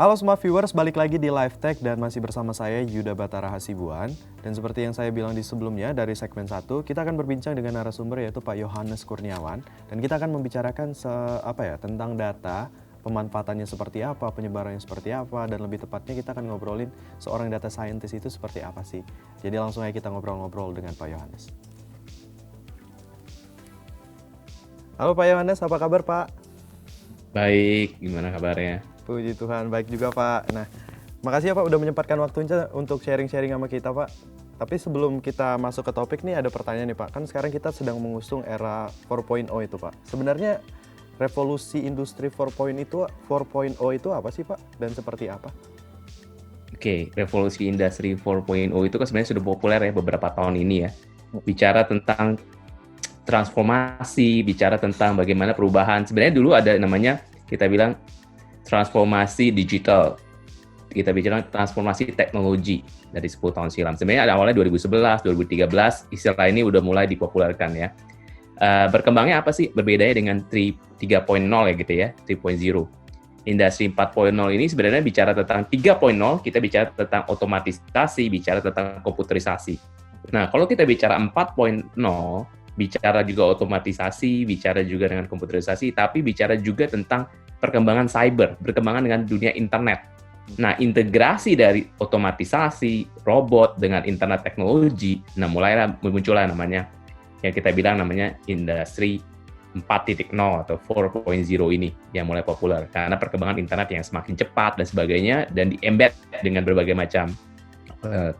Halo semua viewers, balik lagi di Live Tech dan masih bersama saya Yuda Batara Hasibuan. Dan seperti yang saya bilang di sebelumnya, dari segmen 1, kita akan berbincang dengan narasumber yaitu Pak Yohanes Kurniawan. Dan kita akan membicarakan tentang data, pemanfaatannya seperti apa, penyebarannya seperti apa, dan lebih tepatnya kita akan ngobrolin seorang data scientist itu seperti apa sih. Jadi langsung aja kita ngobrol-ngobrol dengan Pak Yohanes. Halo Pak Yohanes, apa kabar Pak? Baik, gimana kabarnya? Puji Tuhan, baik juga Pak. Nah, makasih ya Pak udah menyempatkan waktunya untuk sharing-sharing sama kita Pak. Tapi sebelum kita masuk ke topik nih ada pertanyaan nih Pak. Kan sekarang kita sedang mengusung era 4.0 itu Pak. Sebenarnya revolusi industri 4.0 itu apa sih Pak? Dan seperti apa? Oke, revolusi industri 4.0 itu kan sebenarnya sudah populer ya beberapa tahun ini ya. Bicara tentang transformasi, bicara tentang bagaimana perubahan. Sebenarnya dulu ada namanya, kita bilang transformasi digital. Kita bicara transformasi teknologi dari 10 tahun silam. Sebenarnya ada awalnya 2011, 2013, istilah ini udah mulai dipopulerkan ya. Berkembangnya apa sih? Berbedanya dengan 3.0 ya gitu ya, 3.0. Industri 4.0 ini sebenarnya bicara tentang 3.0, kita bicara tentang otomatisasi, bicara tentang komputerisasi. Nah, kalau kita bicara 4.0, bicara juga otomatisasi, bicara juga dengan komputerisasi, tapi bicara juga tentang perkembangan cyber, berkembangan dengan dunia internet. Nah, integrasi dari otomatisasi, robot dengan internet teknologi, nah mulailah muncullah namanya, yang kita bilang namanya industri 4.0 atau 4.0 ini yang mulai populer. Karena perkembangan internet yang semakin cepat dan sebagainya, dan di-embed dengan berbagai macam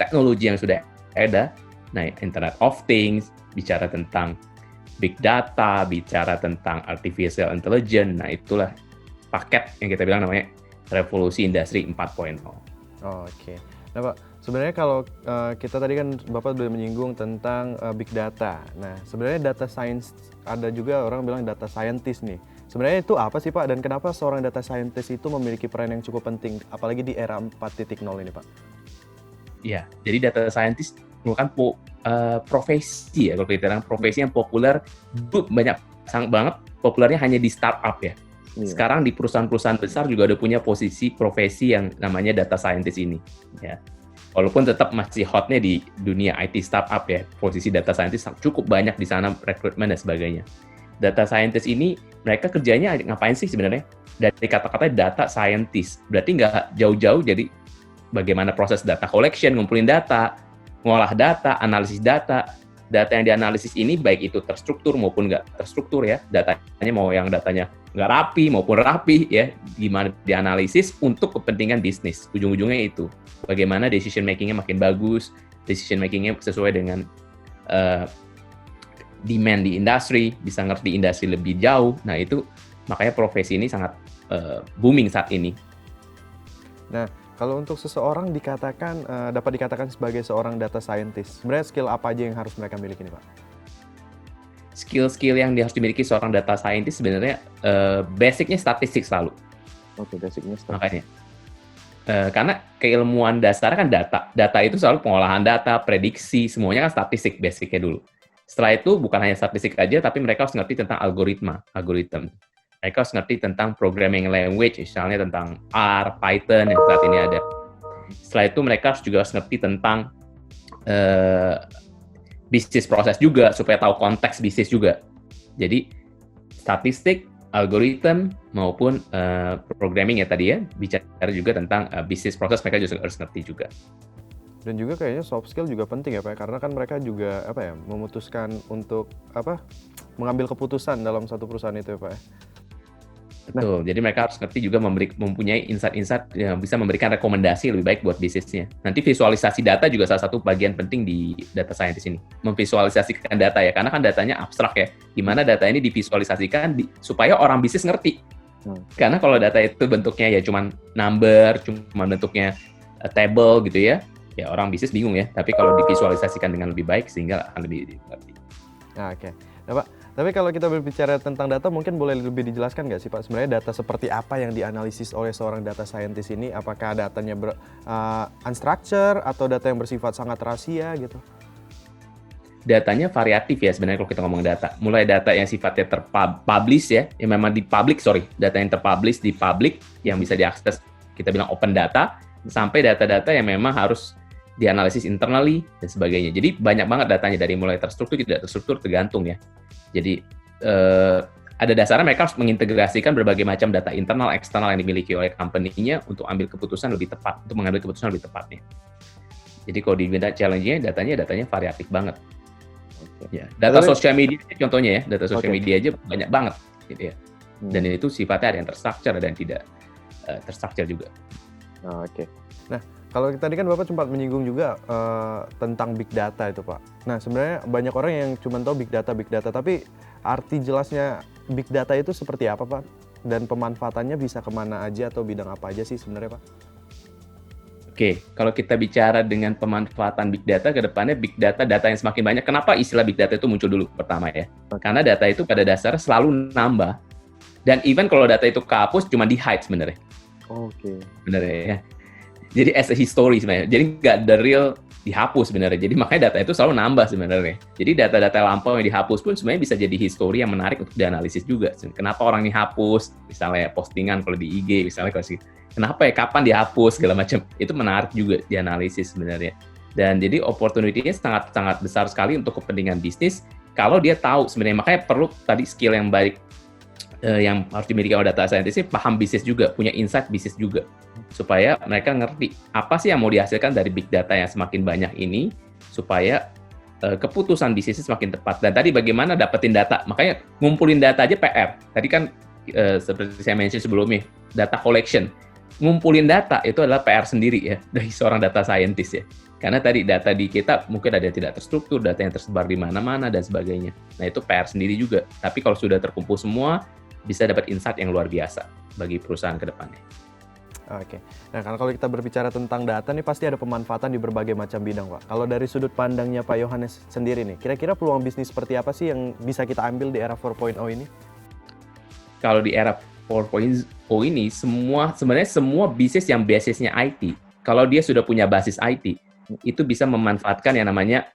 teknologi yang sudah ada. Nah, Internet of Things, bicara tentang big data, bicara tentang artificial intelligence, nah itulah paket yang kita bilang namanya revolusi industri 4.0. Oke. Nah Pak, sebenarnya kalau kita tadi kan Bapak sudah menyinggung tentang big data. Nah, sebenarnya data science, ada juga orang bilang data scientist nih. Sebenarnya itu apa sih Pak? Dan kenapa seorang data scientist itu memiliki peran yang cukup penting, apalagi di era 4.0 ini Pak? Ya, jadi data scientist merupakan profesi ya, kalau kita bilang profesi yang populer, itu sangat banget populernya hanya di startup ya. Sekarang di perusahaan-perusahaan besar juga ada punya posisi profesi yang namanya data scientist ini. Ya. Walaupun tetap masih hotnya di dunia IT startup ya, posisi data scientist cukup banyak di sana, rekrutmen dan sebagainya. Data scientist ini, mereka kerjanya ngapain sih sebenarnya? Dari kata-kata data scientist, berarti nggak jauh-jauh jadi bagaimana proses data collection, ngumpulin data, ngolah data, analisis data. Data yang dianalisis ini baik itu terstruktur maupun nggak terstruktur ya, datanya mau yang datanya nggak rapi maupun rapi ya, gimana dianalisis untuk kepentingan bisnis. Ujung-ujungnya itu, bagaimana decision making-nya makin bagus, decision making-nya sesuai dengan demand di industri, bisa ngerti industri lebih jauh. Nah itu makanya profesi ini sangat booming saat ini. Nah, kalau untuk seseorang dapat dikatakan sebagai seorang data scientist, sebenarnya skill apa aja yang harus mereka miliki nih Pak? Skill-skill yang harus dimiliki seorang data scientist sebenarnya basicnya statistik selalu. Oke, basicnya statistik. Makanya, karena keilmuan dasar kan data. Data itu selalu pengolahan data, prediksi, semuanya kan statistik basicnya dulu. Setelah itu bukan hanya statistik aja, tapi mereka harus ngerti tentang algoritma. Mereka harus ngerti tentang programming language, misalnya tentang R, Python yang saat ini ada. Setelah itu mereka juga harus ngerti tentang bisnis proses juga, supaya tahu konteks bisnis juga. Jadi, statistik, algoritma, maupun programming ya tadi ya, bicara juga tentang bisnis proses, mereka juga harus ngerti juga. Dan juga kayaknya soft skill juga penting ya Pak, karena kan mereka juga memutuskan untuk mengambil keputusan dalam satu perusahaan itu ya Pak. Betul, jadi mereka harus ngerti juga mempunyai insight-insight yang bisa memberikan rekomendasi lebih baik buat bisnisnya. Nanti visualisasi data juga salah satu bagian penting di data scientist ini. Memvisualisasikan data ya, karena kan datanya abstrak ya. Gimana data ini divisualisasikan supaya orang bisnis ngerti. Karena kalau data itu bentuknya ya cuma number, cuma bentuknya table gitu ya orang bisnis bingung ya. Tapi kalau divisualisasikan dengan lebih baik sehingga akan lebih ngerti. Nah, oke. Nah Pak, tapi kalau kita berbicara tentang data, mungkin boleh lebih dijelaskan nggak sih Pak, sebenarnya data seperti apa yang dianalisis oleh seorang data scientist ini? Apakah datanya unstructured atau data yang bersifat sangat rahasia gitu? Datanya variatif ya sebenarnya kalau kita ngomong data. Mulai data yang sifatnya terpublish ya, yang memang data yang terpublish di public yang bisa diakses kita bilang open data, sampai data-data yang memang harus dianalisis internally dan sebagainya. Jadi banyak banget datanya, dari mulai terstruktur, tidak terstruktur, tergantung ya. Jadi ada dasarnya mereka harus mengintegrasikan berbagai macam data internal, eksternal yang dimiliki oleh company-nya untuk ambil keputusan lebih tepat, untuk mengambil keputusan lebih tepatnya. Jadi kalau diminta challenge-nya, datanya variatif banget. Ya, data sosial media contohnya ya, data sosial media aja banyak banget gitu ya. Dan itu sifatnya ada yang terstruktur, ada yang tidak terstruktur juga. Oke. Nah, kalau tadi kan Bapak sempat menyinggung juga tentang big data itu, Pak. Nah, sebenarnya banyak orang yang cuma tahu big data, tapi arti jelasnya big data itu seperti apa, Pak? Dan pemanfaatannya bisa kemana aja atau bidang apa aja sih sebenarnya, Pak? Oke, kalau kita bicara dengan pemanfaatan big data, ke depannya big data yang semakin banyak. Kenapa istilah big data itu muncul dulu pertama ya? Karena data itu pada dasarnya selalu nambah. Dan even kalau data itu kehapus, cuma di-hide sebenarnya. Oke. Sebenarnya ya. Jadi as a history sebenarnya. Jadi nggak the real dihapus sebenarnya. Jadi makanya data itu selalu nambah sebenarnya. Jadi data-data lampau yang dihapus pun sebenarnya bisa jadi history yang menarik untuk dianalisis juga. Kenapa orang ini hapus? Misalnya postingan kalau di IG, misalnya kalau kenapa ya, kapan dihapus, segala macam. Itu menarik juga dianalisis sebenarnya. Dan jadi opportunity-nya sangat-sangat besar sekali untuk kepentingan bisnis kalau dia tahu sebenarnya. Makanya perlu tadi skill yang baik yang harus dimiliki oleh data scientist, paham bisnis juga, punya insight bisnis juga, supaya mereka ngerti apa sih yang mau dihasilkan dari big data yang semakin banyak ini, supaya keputusan bisnisnya semakin tepat. Dan tadi bagaimana dapetin data, makanya ngumpulin data aja PR. Tadi kan seperti saya mention sebelumnya, data collection. Ngumpulin data itu adalah PR sendiri ya, dari seorang data scientist ya. Karena tadi data di kita mungkin ada yang tidak terstruktur, data yang tersebar di mana-mana, dan sebagainya. Nah itu PR sendiri juga. Tapi kalau sudah terkumpul semua, bisa dapat insight yang luar biasa bagi perusahaan ke depannya. Oke. Nah, kalau kita berbicara tentang data nih pasti ada pemanfaatan di berbagai macam bidang, Pak. Kalau dari sudut pandangnya Pak Yohanes sendiri nih, kira-kira peluang bisnis seperti apa sih yang bisa kita ambil di era 4.0 ini? Kalau di era 4.0 ini, sebenarnya semua bisnis yang basisnya IT, kalau dia sudah punya basis IT, itu bisa memanfaatkan yang namanya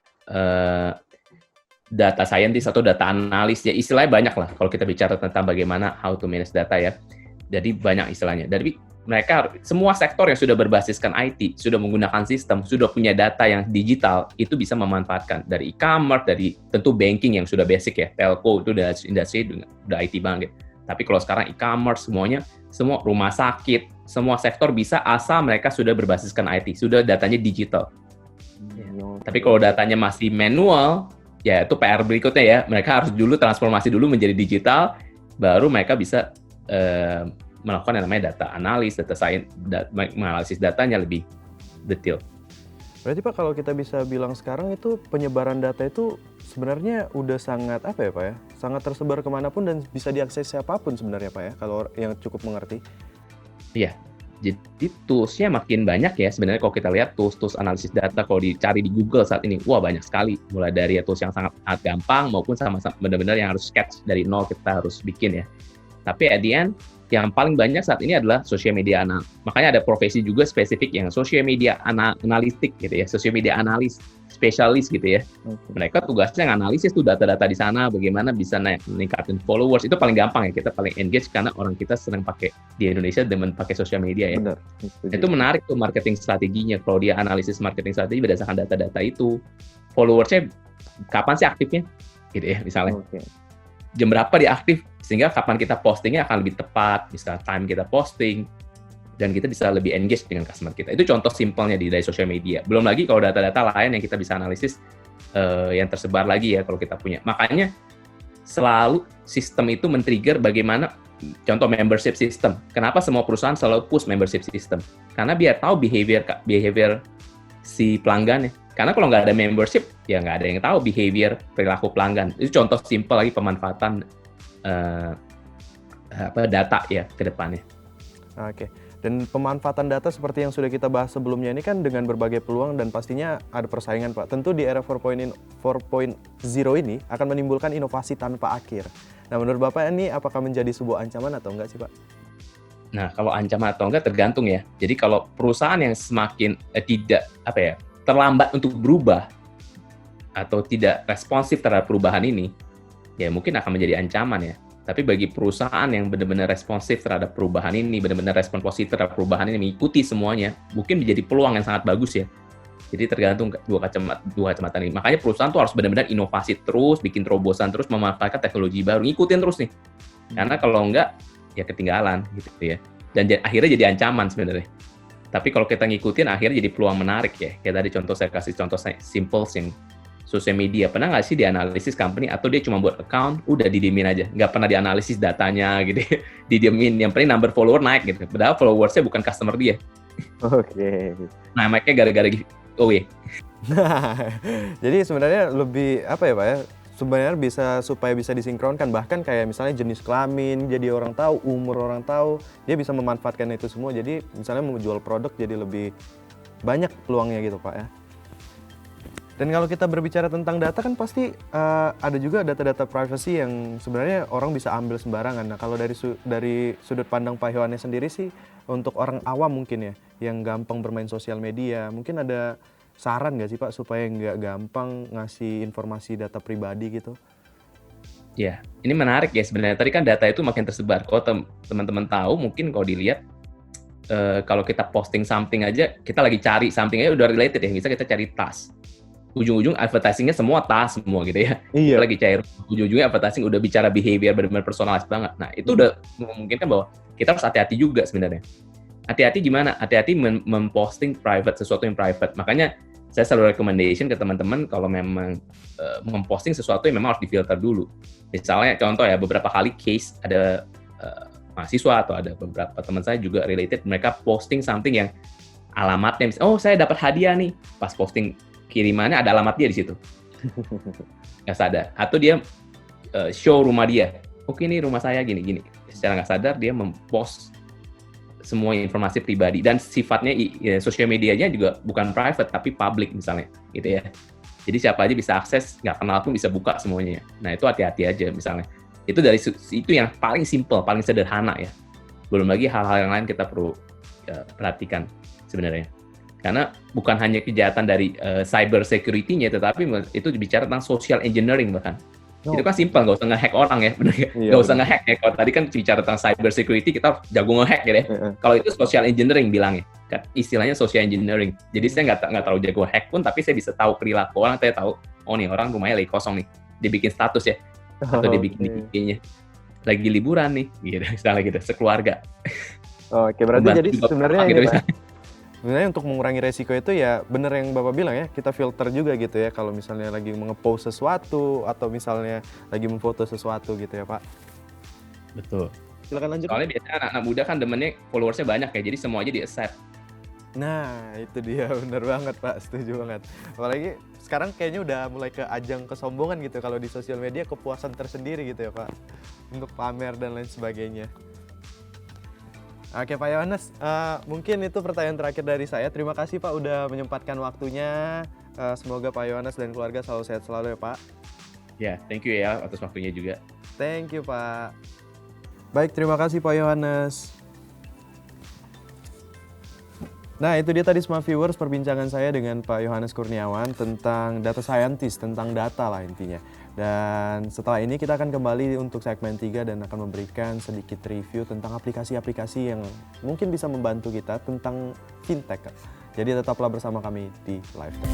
data scientist atau data analis, ya istilahnya banyak lah kalau kita bicara tentang bagaimana how to manage data ya. Jadi banyak istilahnya. Dari mereka semua sektor yang sudah berbasiskan IT, sudah menggunakan sistem, sudah punya data yang digital, itu bisa memanfaatkan dari e-commerce, dari tentu banking yang sudah basic ya, telco itu udah industri udah IT banget. Tapi kalau sekarang e-commerce semuanya, semua rumah sakit, semua sektor bisa asal mereka sudah berbasiskan IT, sudah datanya digital. Tapi kalau datanya masih manual, ya itu PR berikutnya ya. Mereka harus dulu transformasi dulu menjadi digital, baru mereka bisa melakukan yang namanya data analis, data science, menganalisis datanya lebih detail. Berarti Pak kalau kita bisa bilang sekarang itu penyebaran data itu sebenarnya udah sangat apa ya Pak ya? Sangat tersebar kemanapun dan bisa diakses siapapun sebenarnya Pak ya, kalau yang cukup mengerti. Iya. Jadi tools-nya makin banyak ya sebenarnya. Kalau kita lihat tools analisis data kalau dicari di Google saat ini, wah banyak sekali. Mulai dari tools yang sangat gampang maupun sama-sama benar-benar yang harus sketch dari nol kita harus bikin ya. Tapi at the end, yang paling banyak saat ini adalah social media analis. Makanya ada profesi juga spesifik yang social media analitik gitu ya, social media analis, spesialis gitu ya. Mereka tugasnya nganalisis tuh data-data di sana, bagaimana bisa meningkatkan followers. Itu paling gampang ya, kita paling engage karena orang kita senang pakai di Indonesia demen pakai social media ya. Benar. Itu menarik tuh marketing strateginya. Kalau dia analisis marketing strategi berdasarkan data-data itu, followersnya kapan sih aktifnya, gitu ya misalnya. Jam berapa dia aktif, sehingga kapan kita postingnya akan lebih tepat, misalnya time kita posting, dan kita bisa lebih engage dengan customer kita. Itu contoh simpelnya dari social media. Belum lagi kalau data-data lain yang kita bisa analisis yang tersebar lagi ya kalau kita punya. Makanya selalu sistem itu men-trigger bagaimana, contoh membership system. Kenapa semua perusahaan selalu push membership system? Karena biar tahu behavior si pelanggannya. Karena kalau nggak ada membership, ya nggak ada yang tahu behavior perilaku pelanggan. Itu contoh simpel lagi pemanfaatan data ya ke depannya. Oke. Dan pemanfaatan data seperti yang sudah kita bahas sebelumnya ini kan dengan berbagai peluang dan pastinya ada persaingan Pak. Tentu di era 4.0 ini akan menimbulkan inovasi tanpa akhir. Nah menurut Bapak ini apakah menjadi sebuah ancaman atau enggak sih Pak? Nah kalau ancaman atau enggak tergantung ya. Jadi kalau perusahaan yang semakin terlambat untuk berubah atau tidak responsif terhadap perubahan ini, ya mungkin akan menjadi ancaman ya. Tapi bagi perusahaan yang benar-benar responsif terhadap perubahan ini, benar-benar respon positif terhadap perubahan ini, mengikuti semuanya, mungkin menjadi peluang yang sangat bagus ya. Jadi tergantung dua kacamata ini. Makanya perusahaan tuh harus benar-benar inovasi terus, bikin terobosan terus, memanfaatkan teknologi baru, ngikutin terus nih. Karena kalau enggak, ya ketinggalan gitu ya. Dan akhirnya jadi ancaman sebenarnya. Tapi kalau kita ngikutin, akhirnya jadi peluang menarik ya. Kayak tadi saya kasih contoh simple yang sosial media. Pernah nggak sih dianalisis company atau dia cuma buat account, udah didiemin aja. Nggak pernah dianalisis datanya gitu. Didiemin, yang penting number follower naik gitu. Padahal followersnya bukan customer dia. Oke. Nah, makanya gara-gara giveaway. Jadi sebenarnya lebih apa ya Pak ya? Sebenarnya supaya bisa disinkronkan, bahkan kayak misalnya jenis kelamin, jadi orang tahu, umur orang tahu, dia bisa memanfaatkan itu semua. Jadi misalnya mau jual produk jadi lebih banyak peluangnya gitu Pak ya. Dan kalau kita berbicara tentang data kan pasti ada juga data-data privacy yang sebenarnya orang bisa ambil sembarangan. Nah kalau dari sudut pandang Pak Yohanes sendiri sih, untuk orang awam mungkin ya, yang gampang bermain sosial media, mungkin ada saran nggak sih Pak supaya nggak gampang ngasih informasi data pribadi gitu? Ya, ini menarik ya sebenarnya. Tadi kan data itu makin tersebar. Kalau teman-teman tahu, mungkin kalau dilihat, kalau kita posting something aja, kita lagi cari something aja udah related ya. Misal kita cari tas. Ujung-ujung advertisingnya semua tas semua gitu ya. Iya. Kita lagi cair. Ujung-ujungnya advertising udah bicara behavior benar-benar personalis banget. Nah, itu udah memungkinkan bahwa kita harus hati-hati juga sebenarnya. Hati-hati gimana? Hati-hati memposting private, sesuatu yang private. Makanya saya selalu recommendation ke teman-teman kalau memang memposting sesuatu yang memang harus difilter dulu. Misalnya contoh ya, beberapa kali case ada mahasiswa atau ada beberapa teman saya juga related, mereka posting something yang alamatnya, oh saya dapat hadiah nih, pas posting kirimannya ada alamat dia di situ. Nggak sadar. Atau dia show rumah dia. Oke, ini rumah saya gini-gini. Secara nggak sadar dia mempost semua informasi pribadi. Dan sifatnya sosial medianya juga bukan private, tapi public misalnya. Gitu ya. Jadi siapa aja bisa akses, nggak kenal pun bisa buka semuanya. Nah itu hati-hati aja misalnya. Itu yang paling simple, paling sederhana ya. Belum lagi hal-hal yang lain kita perlu perhatikan sebenarnya. Karena bukan hanya kejahatan dari cyber security-nya, tetapi itu bicara tentang social engineering bahkan. Itu kan simpel, nggak usah nge-hack orang ya, benar nggak? Nggak usah nge-hack ya. Kalau tadi kan bicara tentang cyber security, kita jago nge-hack gitu ya. Kalau itu social engineering bilangnya, kan istilahnya social engineering. Jadi saya nggak terlalu jago hack pun, tapi saya bisa tahu perilaku orang, saya tahu, oh nih orang rumahnya lagi kosong nih, dia bikin status ya, atau dia bikin IG-nya, lagi liburan nih, gitu, misalnya gitu, sekeluarga. Oke, berarti jadi sebenarnya gitu, ini Pak, sebenarnya untuk mengurangi resiko itu ya bener yang Bapak bilang ya, kita filter juga gitu ya kalau misalnya lagi nge-post sesuatu atau misalnya lagi memfoto sesuatu gitu ya Pak. Betul. Silakan lanjut. Soalnya biasanya anak-anak muda kan demennya followersnya banyak ya, jadi semua aja di-accept. Nah itu dia, bener banget Pak, setuju banget. Apalagi sekarang kayaknya udah mulai ke ajang kesombongan gitu kalau di sosial media, kepuasan tersendiri gitu ya Pak, untuk pamer dan lain sebagainya. Oke Pak Yohanes, mungkin itu pertanyaan terakhir dari saya. Terima kasih Pak udah menyempatkan waktunya. Semoga Pak Yohanes dan keluarga selalu sehat selalu ya Pak. Ya, thank you ya atas waktunya juga. Thank you Pak. Baik, terima kasih Pak Yohanes. Nah itu dia tadi semua viewers perbincangan saya dengan Pak Yohanes Kurniawan tentang data scientist, tentang data lah intinya. Dan setelah ini kita akan kembali untuk segmen 3 dan akan memberikan sedikit review tentang aplikasi-aplikasi yang mungkin bisa membantu kita tentang fintech. Jadi tetaplah bersama kami di Live Tech.